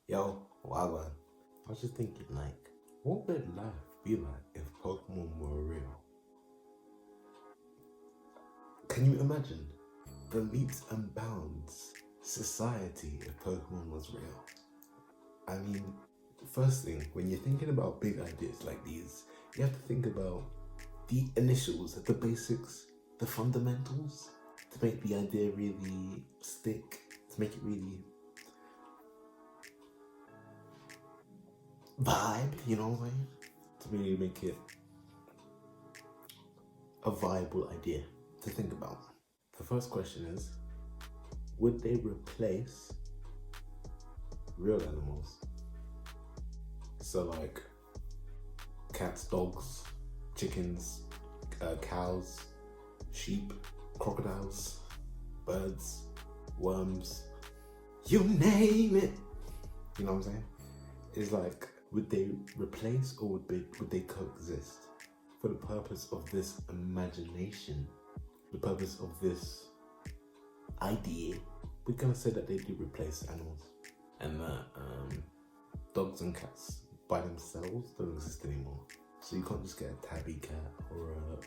Yo, Wagwan. I was just thinking, like, what would life be like if Pokemon were real? Can you imagine the leaps and bounds society if Pokemon was real? I mean, first thing, when you're thinking about big ideas like these, you have to think about the initials, the basics, the fundamentals to make the idea really stick, to make it really vibe, you know what I mean? To really make it a viable idea to think about. The first question is, would they replace real animals? So like cats, dogs, chickens, cows, sheep, crocodiles, birds, worms, you name it. You know what I'm saying? It's like, would they replace or would they coexist? For the purpose of this imagination, the purpose of this idea, we're gonna say that they do replace animals, and that dogs and cats by themselves don't exist anymore. So you can't just get a tabby cat or a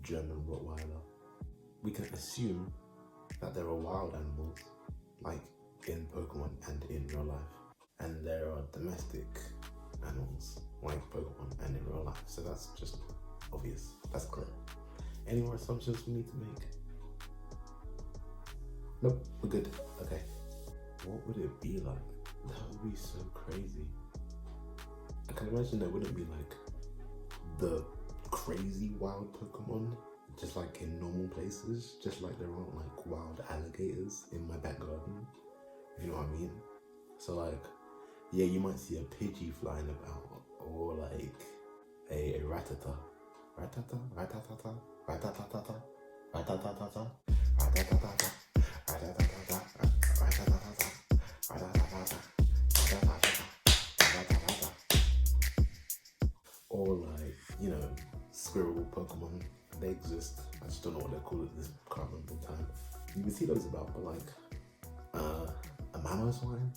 German Rottweiler. We can assume that there are wild animals, like in Pokemon and in real life, and there are domestic animals, like Pokemon and in real life. So that's just obvious, that's clear. Any more assumptions we need to make? Nope, we're good. Okay. What would it be like? That would be so crazy. I can imagine there wouldn't be like the crazy wild Pokemon, just like in normal places, just like there aren't like wild alligators in my back garden, if you know what I mean. So like, yeah, you might see a Pidgey flying about, or like a Rattata. Rattata, ratatata, ratatata, ratatata, ratatata, ratatata, ratatata, ratatata, ratatata. Or like, you know, squirrel Pokemon. They exist. I just don't know what they're called at this current moment in time. You can see those about, but like a Mamoswine.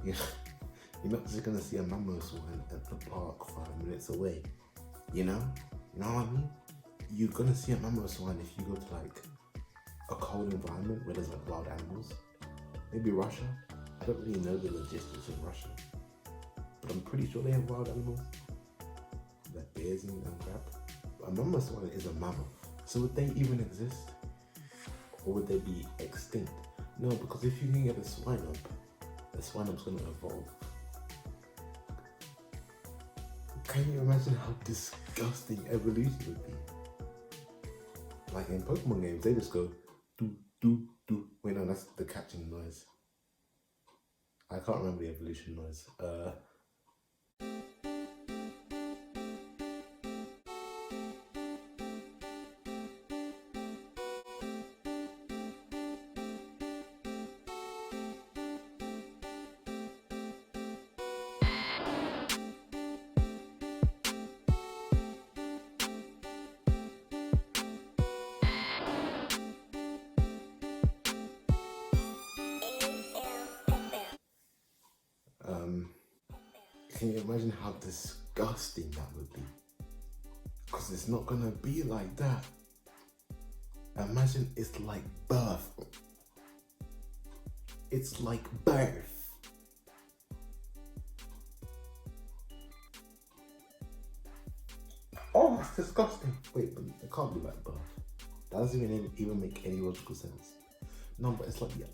Yeah, you're not just gonna see a Mamoswine at the park 5 minutes away. You know what I mean? You're gonna see a Mamoswine if you go to like a cold environment where there's like wild animals. Maybe Russia. I don't really know the logistics in Russia, but I'm pretty sure they have wild animals, like bears and crap. A Mamoswine is a mammoth. So would they even exist? Or would they be extinct? No, because if you can get a Swinub, the Swinub's gonna evolve. Can you imagine how disgusting evolution would be? Like in Pokemon games, they just go do do do. Wait, no, that's the catching noise. I can't remember the evolution noise. Can you imagine how disgusting that would be? Because it's not gonna be like that. Imagine it's like birth. It's like birth. Oh, it's disgusting. Wait, but it can't be like birth. That doesn't even make any logical sense. No, but it's like, yeah.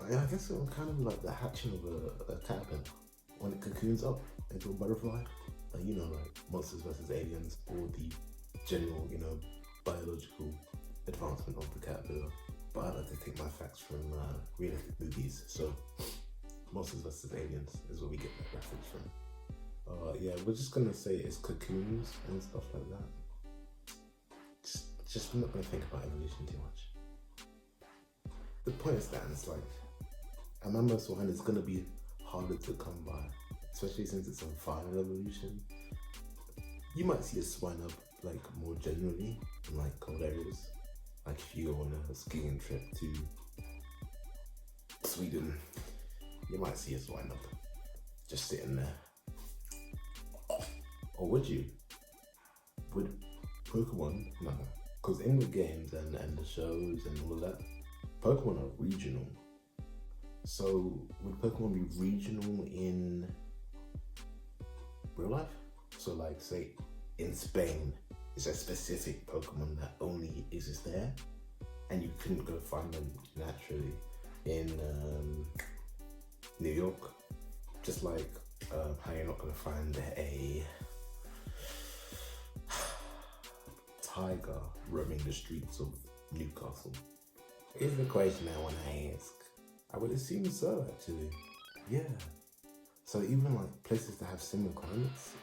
I guess it would kind of be like the hatching of a caterpillar when it cocoons up into a butterfly. Like, you know, like Monsters vs. Aliens, or the general, you know, biological advancement of the caterpillar. But I like to take my facts from realistic movies, so Monsters vs. Aliens is where we get that reference from. Yeah, we're just gonna say it's cocoons and stuff like that. Just I'm not gonna think about evolution too much. The point stands, like, a Mamoswine is gonna be harder to come by, especially since it's a final evolution. You might see a Swinub like more generally in like cold areas, like if you go on a skiing trip to Sweden, might see us wind up just sitting there. Or would you? Would Pokemon, no, because in the games and the shows and all of that, Pokemon are regional. So would Pokemon be regional in real life? So like say in Spain, is a specific Pokemon that only exists there and you couldn't go find them naturally in New York, just like how you're not going to find a tiger roaming the streets of Newcastle? Is the question I want to ask. I would assume so, actually. Yeah. So even like places that have similar climates,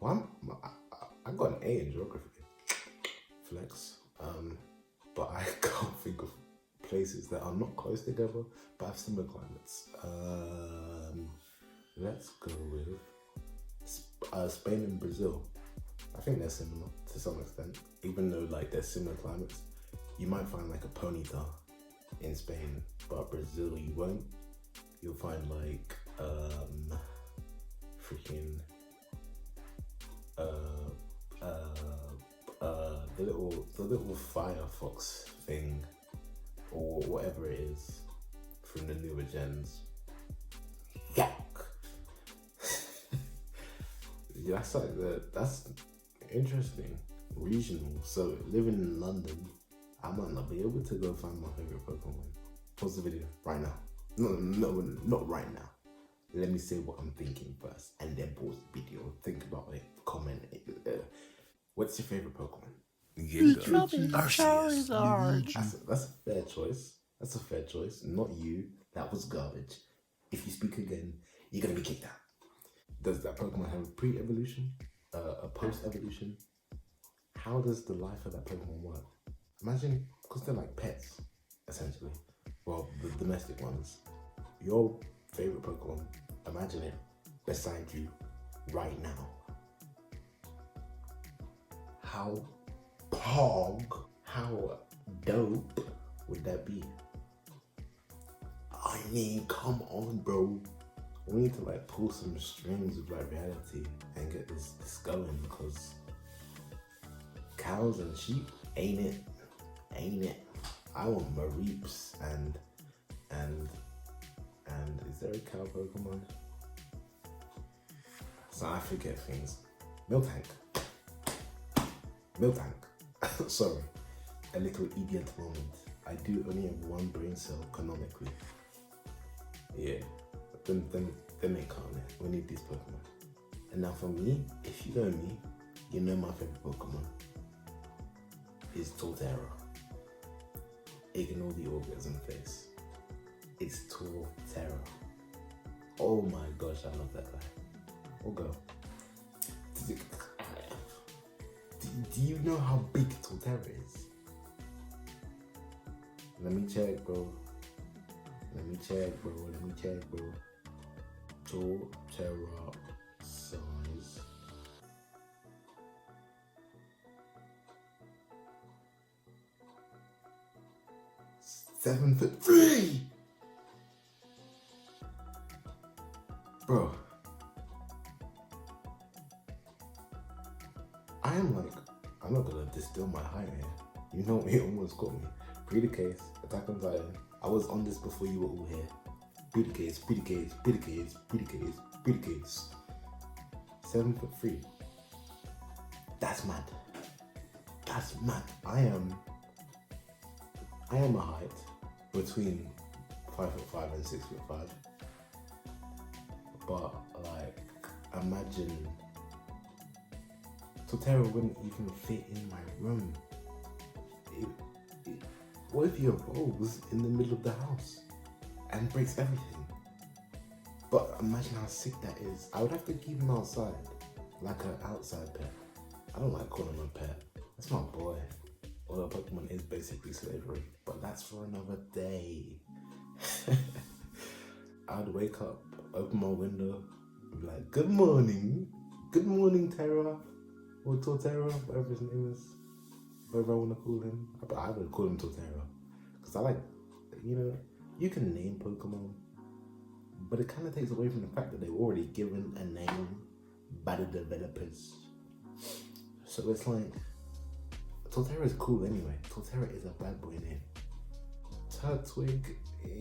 well, I got an A in geography, flex. But I can't think of places that are not close together but have similar climates. Let's go with Spain and Brazil. I think they're similar to some extent, even though like they're similar climates. You might find like a ponyta in Spain, but Brazil you won't. You'll find like freaking the little Firefox thing or whatever it is from the newer gens. Yuck. Yeah, that's interesting. Regional. So living in London, I might not be able to go find my favorite Pokemon. Pause the video right now. No, not right now. Let me say what I'm thinking first, and then pause the video. Think about it. Comment. What's your favorite Pokemon? Charizard. That's a fair choice. That's a fair choice. Not you. That was garbage. If you speak again, you're gonna be kicked out. Does that Pokemon have a pre-evolution? A post-evolution? How does the life of that Pokemon work? Imagine, because they're like pets, essentially. Well, the domestic ones. Your favorite Pokemon, imagine it beside you right now. How how dope would that be? I mean, come on, bro. We need to like pull some strings of like reality and get this going, because cows and sheep ain't it. I want Mareeps and is there a cow Pokemon? So I forget things. Miltank. Sorry, a little idiot moment. I do only have one brain cell canonically. Yeah, but then they count it. We need these Pokemon. And now for me, if you know me, you know my favorite Pokemon is Torterra. Ignore the orgasm face. It's Torterra. Oh my gosh, I love that guy. Or girl. Do you know how big Torterra is? Let me check, bro. Torterra size. $7'3". Bro. I'm not gonna distill my height here. You know, it almost got me. Be the case, Attack on Titan. I was on this before you were all here. Be the case. 7'3". That's mad. I am a height between 5'5" and 6'5". But like, imagine Torterra wouldn't even fit in my room. What if he evolves in the middle of the house and breaks everything? But imagine how sick that is. I would have to keep him outside, like an outside pet. I don't like calling him a pet. That's my boy. Although Pokemon is basically slavery, but that's for another day. I'd wake up, open my window, and be like, good morning Terra, or Torterra, whatever his name is, whatever I want to call him. But I would call him Torterra. Because I like, you know, you can name Pokemon, but it kind of takes away from the fact that they were already given a name by the developers. So it's like, Torterra is cool anyway. Torterra is a bad boy name. Turtwig,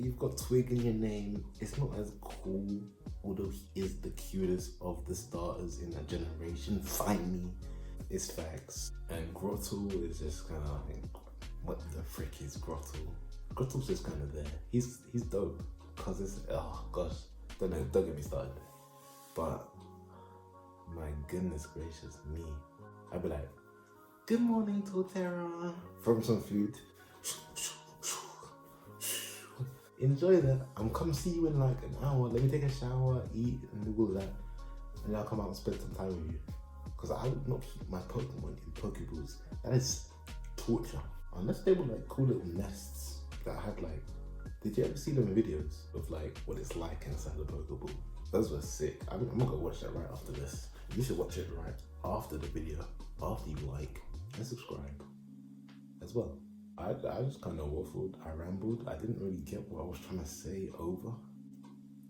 you've got Twig in your name. It's not as cool, although he is the cutest of the starters in that generation. Find me, it's facts. And Grottle is just kind of like, what the frick is Grottle? Grottle's just kind of there. He's dope, cause it's, oh gosh, don't get me started. But my goodness gracious me, I'd be like, good morning, Torterra. From some food. Enjoy that. I'm come see you in like an hour. Let me take a shower, eat, and do all that. And then I'll come out and spend some time with you. Because I would not keep my Pokemon in Pokeballs. That is torture. Unless they were like cool little nests that had like, did you ever see them videos of like what it's like inside a Pokeball? Those were sick. I'm gonna watch that right after this. You should watch it right after the video, after you like and subscribe as well. I just kind of waffled, I rambled. I didn't really get what I was trying to say over.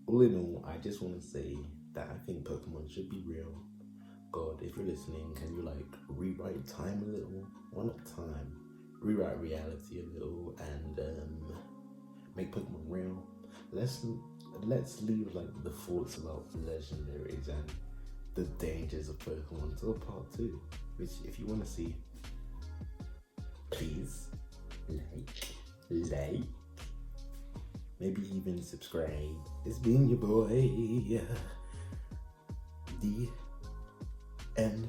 All in all, I just want to say that I think Pokemon should be real. God, if you're listening, can you like rewrite time a little, one at a time, rewrite reality a little, and make Pokemon real. Let's leave like the thoughts about legendaries and the dangers of Pokemon to a part 2, which if you want to see, please like, maybe even subscribe. It's been your boy, the end.